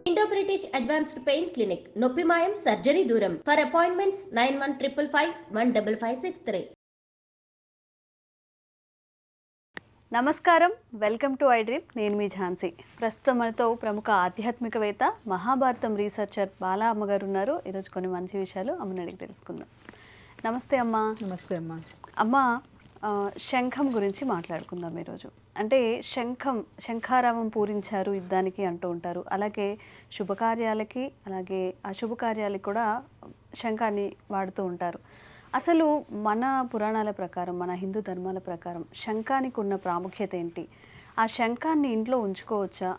Indo-British Advanced Pain Clinic, నొప్పి మాయం surgery దూరం. For appointments 9155515563. నమస్కారం, వెల్కమ్ టు ఐ డ్రీమ్. నేను మీ ఝాన్సీ. ప్రస్తుతం మనతో ప్రముఖ ఆధ్యాత్మికవేత్త, మహాభారతం రీసెర్చర్ బాలా అమ్మగారు ఉన్నారు. ఈరోజు కొన్ని మంచి విషయాలు అమ్మని అడిగి తెలుసుకుందాం. నమస్తే అమ్మ. నమస్తే అమ్మ. అమ్మ, శంఖం గురించి మాట్లాడుకుందాం ఈరోజు. అంటే శంఖారావం పూరించారు యుద్ధానికి అంటూ ఉంటారు. అలాగే శుభకార్యాలకి, అలాగే అశుభకార్యాలకి కూడా శంఖాన్ని వాడుతూ ఉంటారు. అసలు మన పురాణాల ప్రకారం, మన హిందూ ధర్మాల ప్రకారం శంఖానికి ఉన్న ప్రాముఖ్యత ఏంటి? ఆ శంఖాన్ని ఇంట్లో ఉంచుకోవచ్చా?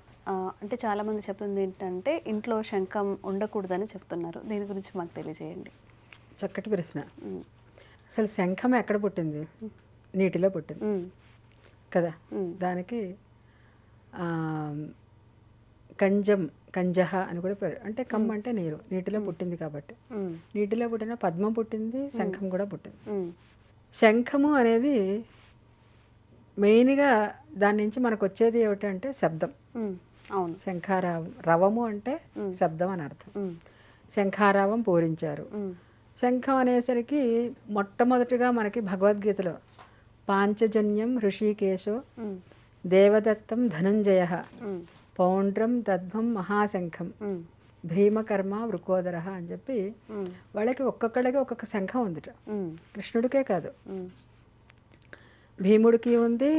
అంటే చాలామంది చెప్తుంది ఏంటంటే ఇంట్లో శంఖం ఉండకూడదని చెప్తున్నారు. దీని గురించి మాకు తెలియజేయండి. చక్కటి ప్రశ్న. అసలు శంఖం ఎక్కడ పుట్టింది? నీటిలో పుట్టింది కదా. దానికి కంజహ అని కూడా పేరు. అంటే కమ్ అంటే నీరు, నీటిలో పుట్టింది కాబట్టి. నీటిలో పుట్టిన పద్మం పుట్టింది, శంఖం కూడా పుట్టింది. శంఖము అనేది మెయిన్గా దాని నుంచి మనకు వచ్చేది ఏమిటంటే శబ్దం. అవును, శంఖారావం. రవము అంటే శబ్దం అని అర్థం. శంఖారావం పూరించారు. శంఖం అనేసరికి మొట్టమొదటిగా మనకి భగవద్గీతలో పాంచజన్యం హృషికేశో దేవదత్తం ధనుంజయ పౌండ్రం తద్భం మహాశంఖం భీమకర్మ వృకోదర అని చెప్పి వాళ్ళకి ఒక్కొక్కడికి ఒక్కొక్క శంఖం ఉందిట. కృష్ణుడికే కాదు, భీముడికి ఉంది,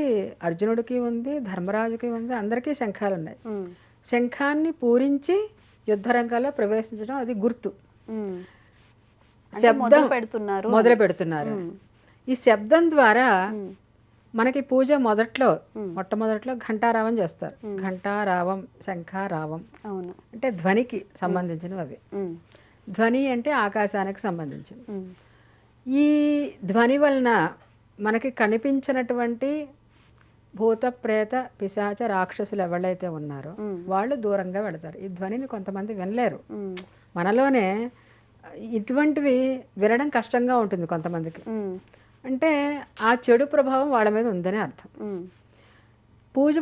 అర్జునుడికి ఉంది, ధర్మరాజుకి ఉంది, అందరికీ శంఖాలు ఉన్నాయి. శంఖాన్ని పూరించి యుద్ధరంగాల్లో ప్రవేశించడం అది గుర్తు. శబ్దం మొదలు పెడుతున్నారు. ఈ శబ్దం ద్వారా మనకి పూజ మొట్టమొదట్లో ఘంటారావం చేస్తారు. ఘంటారావం, శంఖారావం అంటే ధ్వనికి సంబంధించినవి అవి. ధ్వని అంటే ఆకాశానికి సంబంధించింది. ఈ ధ్వని వలన మనకి కనిపించినటువంటి భూత ప్రేత పిశాచ రాక్షసులు ఎవరైతే ఉన్నారో వాళ్ళు దూరంగా వెళతారు. ఈ ధ్వనిని కొంతమంది వినలేరు. మనలోనే ఇటువంటివి వినడం కష్టంగా ఉంటుంది కొంతమందికి. అంటే ఆ చెడు ప్రభావం వాళ్ళ మీద ఉందని అర్థం. పూజ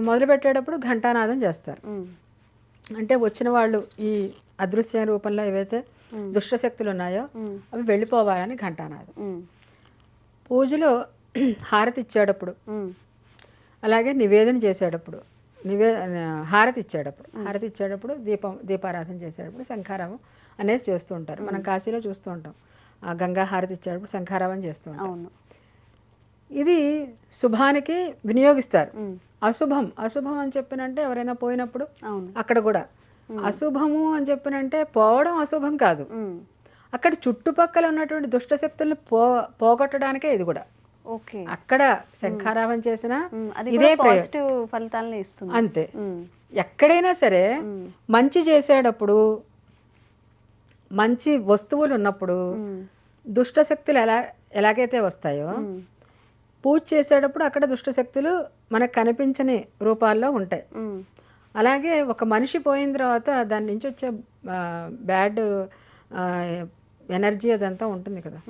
మొదలుపెట్టేటప్పుడు ఘంటానాదం చేస్తారు. అంటే వచ్చిన వాళ్ళు ఈ అదృశ్య రూపంలో ఏవైతే దుష్టశక్తులు ఉన్నాయో అవి వెళ్ళిపోవాలని ఘంటానాదం. పూజలో హారతి ఇచ్చేటప్పుడు, అలాగే నివేదన చేసేటప్పుడు, హారతి ఇచ్చేటప్పుడు దీపారాధన చేసేటప్పుడు శంఖారావం అనేది చేస్తూ ఉంటారు. మనం కాశీలో చూస్తూ ఉంటాం. ఆ గంగా హారతి ఇచ్చేటప్పుడు శంఖారావం చేస్తూ ఉంటాం. ఇది శుభానికి వినియోగిస్తారు. అశుభం అని చెప్పినంటే ఎవరైనా పోయినప్పుడు అక్కడ కూడా అశుభము అని చెప్పినంటే పోవడం అశుభం కాదు, అక్కడ చుట్టుపక్కల ఉన్నటువంటి దుష్టశక్తులను పోగొట్టడానికే ఇది కూడా. అక్కడ శంఖారావం చేసిన ఇదే ఫలితాలను ఇస్తుంది. అంతే. ఎక్కడైనా సరే మంచి చేసేటప్పుడు, మంచి వస్తువులు ఉన్నప్పుడు దుష్టశక్తులు ఎలాగైతే వస్తాయో పూజ చేసేటప్పుడు అక్కడ దుష్టశక్తులు మనకు కనిపించని రూపాల్లో ఉంటాయి. అలాగే ఒక మనిషి పోయిన తర్వాత దాని నుంచి వచ్చే బ్యాడ్ ఎనర్జీ అదంతా ఉంటుంది కదా,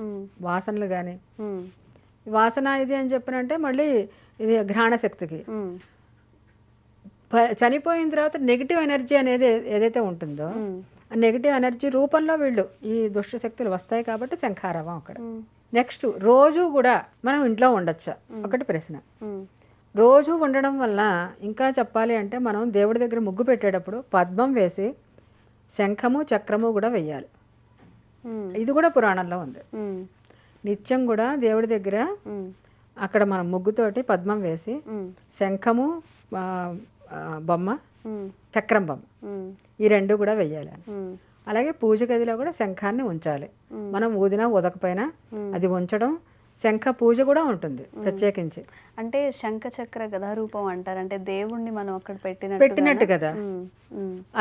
వాసనలు కానీ. వాసన ఇది అని చెప్పినంటే మళ్ళీ ఇది ఘ్రాణ శక్తికి. చనిపోయిన తర్వాత నెగిటివ్ ఎనర్జీ అనేది ఏదైతే ఉంటుందో ఆ నెగిటివ్ ఎనర్జీ రూపంలో వీళ్ళు ఈ దుష్టశక్తులు వస్తాయి కాబట్టి శంఖారావం అక్కడ. నెక్స్ట్, రోజు కూడా మనం ఇంట్లో ఉండొచ్చా? ఒకటి ప్రశ్న. రోజు ఉండడం వల్ల ఇంకా చెప్పాలి అంటే మనం దేవుడి దగ్గర ముగ్గు పెట్టేటప్పుడు పద్మం వేసి శంఖము చక్రము కూడా వెయ్యాలి. ఇది కూడా పురాణంలో ఉంది. నిత్యం కూడా దేవుడి దగ్గర అక్కడ మనం ముగ్గుతోటి పద్మం వేసి శంఖము బొమ్మ, చక్రం బొమ్మ, ఈ రెండు కూడా వెయ్యాలి. అలాగే పూజ గదిలో కూడా శంఖాన్ని ఉంచాలి. మనం ఊదినా ఊదకపోయినా అది ఉంచడం. శంఖ పూజ కూడా ఉంటుంది ప్రత్యేకించి. అంటే శంఖ చక్ర గదారూపం అంటారు, అంటే దేవుణ్ణి మనం అక్కడ పెట్టినట్టు కదా.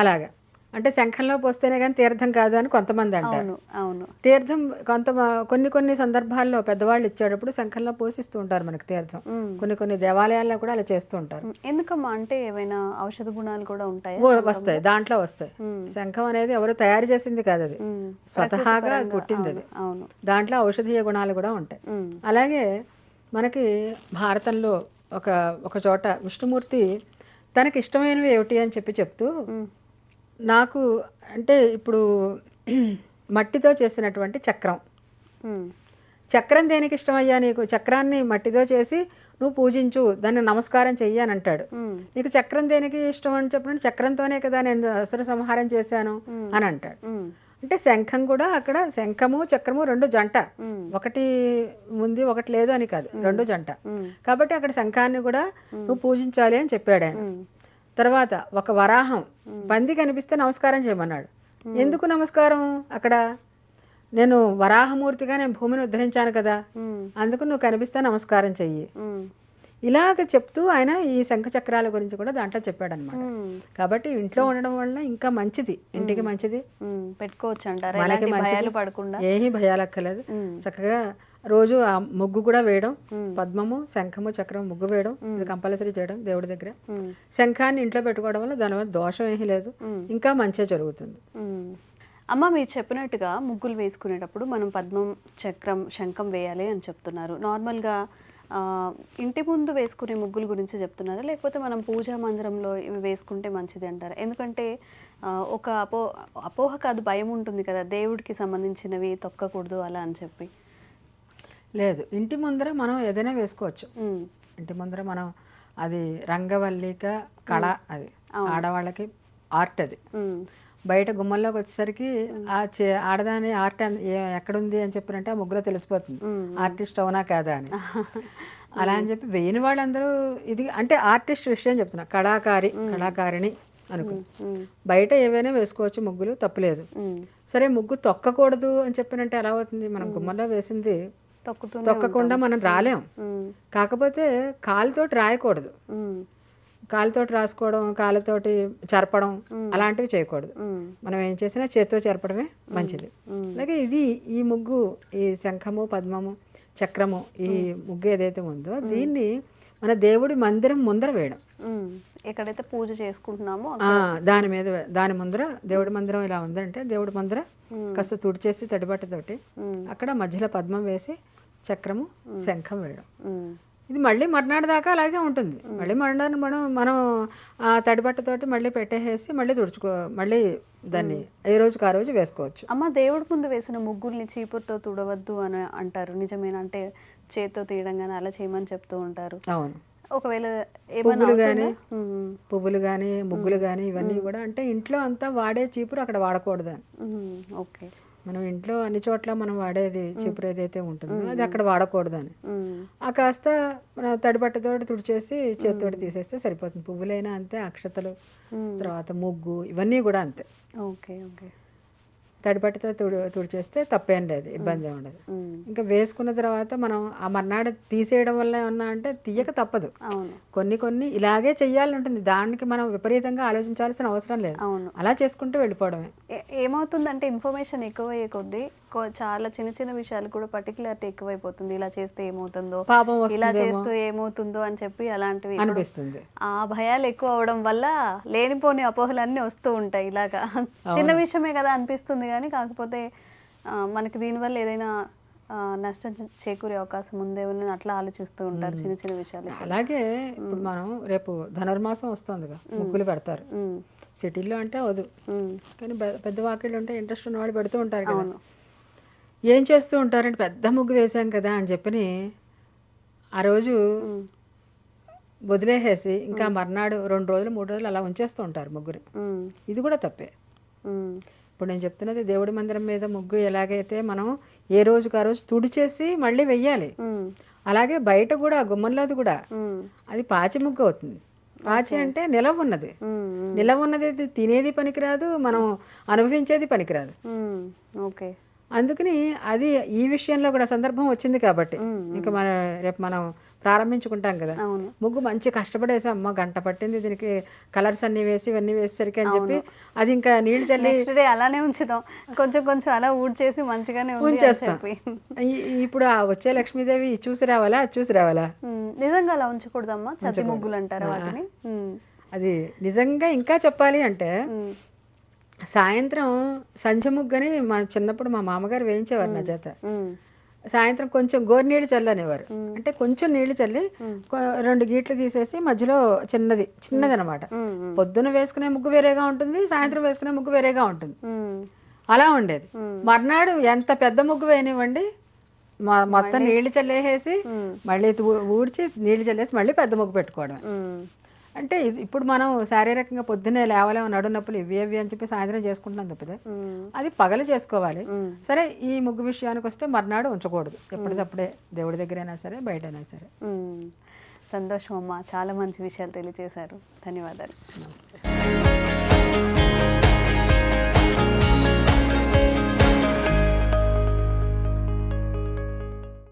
అలాగా అంటే శంఖంలో పోస్తేనే కానీ తీర్థం కాదు అని కొంతమంది అంటారు. అవును, తీర్థం కొన్ని సందర్భాల్లో పెద్దవాళ్ళు ఇచ్చేటప్పుడు శంఖంలో పోసిస్తూ ఉంటారు మనకి తీర్థం. కొన్ని దేవాలయాల్లో కూడా అలా చేస్తూ ఉంటారు. ఎందుకమ్మా? అంటే ఏమైనా ఔషధ గుణాలు కూడా ఉంటాయి? వస్తాయి, దాంట్లో వస్తాయి. శంఖం అనేది ఎవరు తయారు చేసింది కాదు, అది స్వతహాగా పుట్టింది. అది దాంట్లో ఔషధీయ గుణాలు కూడా ఉంటాయి. అలాగే మనకి భారతంలో ఒక చోట విష్ణుమూర్తి తనకి ఇష్టమైనవి ఏమిటి అని చెప్తూ నాకు అంటే ఇప్పుడు మట్టితో చేసినటువంటి చక్రం. చక్రం దేనికి ఇష్టమయ్యా నీకు? చక్రాన్ని మట్టితో చేసి నువ్వు పూజించు, దాన్ని నమస్కారం చెయ్యి అని అంటాడు. నీకు చక్రం దేనికి ఇష్టం అని చెప్పినట్టు చక్రంతోనే కదా నేను అసుర సంహారం చేశాను అని అంటాడు. అంటే శంఖం కూడా అక్కడ శంఖము చక్రము రెండు జంట, ఒకటి ఉంది ఒకటి లేదు అని కాదు, రెండు జంట. కాబట్టి అక్కడ శంఖాన్ని కూడా నువ్వు పూజించాలి అని చెప్పాడు ఆయన. తర్వాత ఒక వరాహం పంది కనిపిస్తే నమస్కారం చేయమన్నాడు. ఎందుకు నమస్కారం? అక్కడ నేను వరాహమూర్తిగా నేను భూమిని ఉద్ధరించాను కదా, అందుకు నువ్వు కనిపిస్తే నమస్కారం చెయ్యి. ఇలాగ చెప్తూ ఆయన ఈ శంఖ చక్రాల గురించి కూడా దాంట్లో చెప్పాడు అనమాట. కాబట్టి ఇంట్లో ఉండడం వల్ల ఇంకా మంచిది, ఇంటికి మంచిది, పెట్టుకోవచ్చు అంటారు. మనకి మంచిది, ఏమీ భయాలు అక్కర్లేదు. చక్కగా రోజు ఆ ముగ్గు కూడా వేయడం, పద్మము శంఖము చక్రం ముగ్గు వేయడం ఇది కంపల్సరీ చేయడం దేవుడి దగ్గర. శంఖాన్ని ఇంట్లో పెట్టుకోవడం వల్ల దానివల్ల దోషం ఏమీ లేదు, ఇంకా మంచిగా జరుగుతుంది. అమ్మ మీరు చెప్పినట్టుగా ముగ్గులు వేసుకునేటప్పుడు మనం పద్మం చక్రం శంఖం వేయాలి అని చెప్తున్నారు. నార్మల్గా ఇంటి ముందు వేసుకునే ముగ్గుల గురించి చెప్తున్నారా, లేకపోతే మనం పూజా మందిరంలో ఇవి వేసుకుంటే మంచిది అంటారా? ఎందుకంటే ఒక అపోహ కాదు, భయం ఉంటుంది కదా, దేవుడికి సంబంధించినవి తొక్కకూడదు అలా అని చెప్పి. లేదు, ఇంటి ముందర మనం ఏదైనా వేసుకోవచ్చు. ఇంటి ముందర మనం అది రంగవల్లిక కళ, అది ఆడవాళ్ళకి ఆర్ట్. అది బయట గుమ్మల్లోకి వచ్చేసరికి ఆడదాని ఆర్ట్ ఎక్కడుంది అని చెప్పినంటే ఆ ముగ్గులో తెలిసిపోతుంది ఆర్టిస్ట్ అవునా కాదా అని. అలా అని చెప్పి వేయని వాళ్ళందరూ ఇది అంటే ఆర్టిస్ట్ విషయం చెప్తున్నా, కళాకారిణి అనుకో. బయట ఏవైనా వేసుకోవచ్చు ముగ్గులు, తప్పులేదు. సరే ముగ్గు తొక్కకూడదు అని చెప్పినంటే ఎలా అవుతుంది? మనం గుమ్మల్లో వేసింది తొక్కకుండా మనం రాలేం. కాకపోతే కాలుతోటి రాయకూడదు, కాలుతోటి రాసుకోవడం, కాలుతోటి చెరపడం అలాంటివి చేయకూడదు. మనం ఏం చేసినా చేత్తో చెరపడమే మంచిది. అలాగే ఇది ఈ ముగ్గు, ఈ శంఖము పద్మము చక్రము ఈ ముగ్గు ఏదైతే ఉందో దీన్ని మన దేవుడి మందిరం ముందర వేయడం. ఎక్కడైతే పూజ చేసుకుంటున్నామో దాని మీద, దాని ముందర దేవుడి మందిరం ఇలా ఉందంటే దేవుడి ముందర కాస్త తుడిచేసి తడిబట్టతోటి అక్కడ మధ్యలో పద్మం వేసి చక్రము శంఖం వేయడం. ఇది మళ్ళీ మర్నాడు దాకా అలాగే ఉంటుంది. మళ్ళీ మర్నాడు మనం ఆ తడిబట్టతోటి మళ్ళీ పెట్టేసి మళ్ళీ మళ్ళీ దాన్ని ఏ రోజుకి ఆ రోజు వేసుకోవచ్చు. అమ్మ దేవుడి ముందు వేసిన ముగ్గుల్ని చీపురుతో తుడవద్దు అని అంటారు, నిజమేనా? అంటే చేత్తో తీయడం కానీ అలా చేయమని చెప్తూ ఉంటారు. అవును. ఒకవేళ పువ్వులు కానీ ముగ్గులు కానీ ఇవన్నీ కూడా అంటే ఇంట్లో అంతా వాడే చీపురు అక్కడ వాడకూడదు అని. ఓకే. మనం ఇంట్లో అన్ని చోట్ల మనం వాడేది చీపురు ఏదైతే ఉంటుందో అది అక్కడ వాడకూడదు అని. ఆ కాస్త మన తడిబట్టతోటి తుడిచేసి చేతితోటి తీసేస్తే సరిపోతుంది. పువ్వులైనా అంతే, అక్షతలు, తర్వాత ముగ్గు ఇవన్నీ కూడా అంతే. Okay okay. తడిబట్టతో తుడిచేస్తే తప్పేం లేదు, ఇబ్బంది ఏమి ఉండదు. ఇంకా వేసుకున్న తర్వాత మనం ఆ మర్నాడు తీసేయడం వల్ల ఏమన్నా అంటే తీయక తప్పదు. కొన్ని ఇలాగే చెయ్యాలని ఉంటుంది, దానికి మనం విపరీతంగా ఆలోచించాల్సిన అవసరం లేదు. అలా చేసుకుంటూ వెళ్ళిపోవడమే. ఏమవుతుందంటే ఇన్ఫర్మేషన్ ఎక్కువయ్యే కొద్దీ చాలా చిన్న చిన్న విషయాలు కూడా పర్టికులారిటీ ఎక్కువైపోతుంది. ఇలా చేస్తే ఏమవుతుందో, ఇలా చేస్తూ ఏమవుతుందో అని చెప్పి అలాంటివి అనిపిస్తుంది. ఆ భయాలు ఎక్కువ అవడం వల్ల లేనిపోని అపోహలన్నీ వస్తూ ఉంటాయి. ఇలాగా చిన్న విషయమే కదా అనిపిస్తుంది కానీ కాకపోతే మనకి దీనివల్ల ఏదైనా నష్టం చేకూరే అవకాశం ఉందేమో అట్లా ఆలోచిస్తూ ఉంటారు చిన్న చిన్న విషయాలు. అలాగే ఇప్పుడు మనం రేపు ధనుర్మాసం వస్తుందిగా, ముగ్గులు పెడతారు. సిటీల్లో అంటే అవదు కానీ పెద్ద వాకిళ్ళు ఉంటే ఇంట్రెస్ట్ ఉన్న వాళ్ళు పెడుతూ ఉంటారు కదా. ఏం చేస్తూ ఉంటారంటే పెద్ద ముగ్గు వేసాం కదా అని చెప్పి ఆ రోజు వదిలేసేసి ఇంకా మర్నాడు 2 రోజులు 3 రోజులు అలా ఉంచేస్తూ ఉంటారు ముగ్గురు. ఇది కూడా తప్పే. ఇప్పుడు నేను చెప్తున్నది దేవుడి మందిరం మీద ముగ్గు ఎలాగైతే మనం ఏ రోజుకి ఆ రోజు తుడిచేసి మళ్ళీ వెయ్యాలి, అలాగే బయట కూడా గుమ్మంలోది కూడా అది పాచి ముగ్గు అవుతుంది. పాచి అంటే నిలవ ఉన్నది, నిలవ ఉన్నది తినేది పనికిరాదు, మనం అనుభవించేది పనికిరాదు. ఓకే. అందుకని అది ఈ విషయంలో కూడా సందర్భం వచ్చింది కాబట్టి ఇంకా రేపు మనం ప్రారంభించుకుంటాం కదా. ముగ్గు మంచి కష్టపడేసి అమ్మ గంట పట్టింది దీనికి కలర్స్ అన్ని వేసి ఇవన్నీ వేసేసరికి అని చెప్పి అది ఇంకా నీళ్ళు చల్లి అలానే ఉంచుతాం, కొంచెం కొంచెం అలా ఊడ్చేసి మంచిగానే ఉంచేస్తాం. ఇప్పుడు ఆ వచ్చే లక్ష్మీదేవి చూసి రావాలా, అది చూసి రావాలా? నిజంగా అలా ఉంచకూడదమ్మా, చతి ముగ్గులు అంటారా వాటిని? అది నిజంగా ఇంకా చెప్పాలి అంటే సాయంత్రం సంధ్య ముగ్గని మా చిన్నప్పుడు మా మామగారు వేయించేవారు నా చేత. సాయంత్రం కొంచెం గోరు నీళ్ళు చల్లనివారు. అంటే కొంచెం నీళ్లు చల్లి 2 గీట్లు గీసేసి మధ్యలో చిన్నది అనమాట. పొద్దున వేసుకునే ముగ్గు వేరేగా ఉంటుంది, సాయంత్రం వేసుకునే ముగ్గు వేరేగా ఉంటుంది. అలా ఉండేది. మర్నాడు ఎంత పెద్ద ముగ్గు వేయనివ్వండి, మొత్తం నీళ్లు చల్లేసేసి మళ్ళీ ఊడ్చి నీళ్లు చల్లేసి మళ్ళీ పెద్ద ముగ్గు పెట్టుకోవడమే. అంటే ఇప్పుడు మనం శారీరకంగా పొద్దున్నే లేవలేము, నడునొప్పులు ఇవి అని చెప్పి సాయంత్రం చేసుకుంటున్నాం తప్పితే అది పగలు చేసుకోవాలి. సరే, ఈ ముగ్గు విషయానికి వస్తే మర్నాడు ఉంచకూడదు, ఎప్పటికప్పుడే దేవుడి దగ్గరైనా సరే బయటైనా సరే. సంతోషం అమ్మ, చాలా మంచి విషయాలు తెలియజేశారు. ధన్యవాదాలు. నమస్తే.